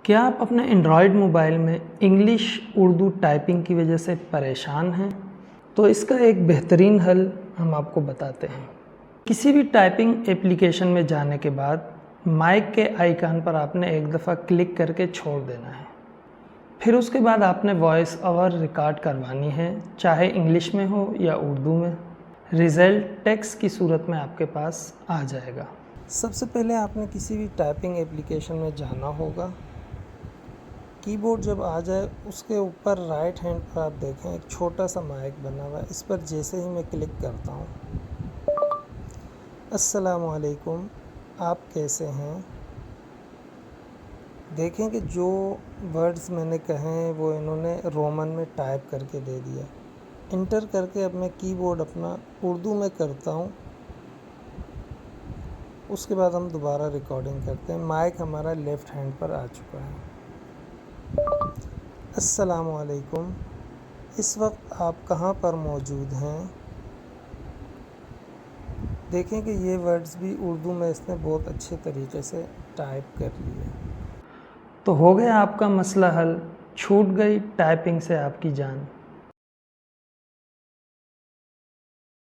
क्या आप अपने एंड्रॉयड मोबाइल में इंग्लिश उर्दू टाइपिंग की वजह से परेशान हैं? तो इसका एक बेहतरीन हल हम आपको बताते हैं। किसी भी टाइपिंग एप्लीकेशन में जाने के बाद माइक के आइकन पर आपने एक दफ़ा क्लिक करके छोड़ देना है। फिर उसके बाद आपने वॉइस ओवर रिकॉर्ड करवानी है, चाहे इंग्लिश में हो या उर्दू में। रिज़ल्ट टेक्स्ट की सूरत में आपके पास आ जाएगा। सबसे पहले आपने किसी भी टाइपिंग एप्लीकेशन में जाना होगा। कीबोर्ड जब आ जाए उसके ऊपर राइट हैंड पर आप देखें एक छोटा सा माइक बना हुआ है। इस पर जैसे ही मैं क्लिक करता हूँ, अस्सलामु अलैकुम, आप कैसे हैं। देखें कि जो वर्ड्स मैंने कहे हैं वो इन्होंने रोमन में टाइप करके दे दिया। इंटर करके अब मैं कीबोर्ड अपना उर्दू में करता हूँ। उसके बाद हम दोबारा रिकॉर्डिंग करते हैं। माइक हमारा लेफ़्ट हैंड पर आ चुका है। अस्सलामु अलैकुम, इस वक्त आप कहाँ पर मौजूद हैं। देखें कि ये वर्ड्स भी उर्दू में इसने बहुत अच्छे तरीके से टाइप कर लिए। तो हो गया आपका मसला हल, छूट गई टाइपिंग से आपकी जान।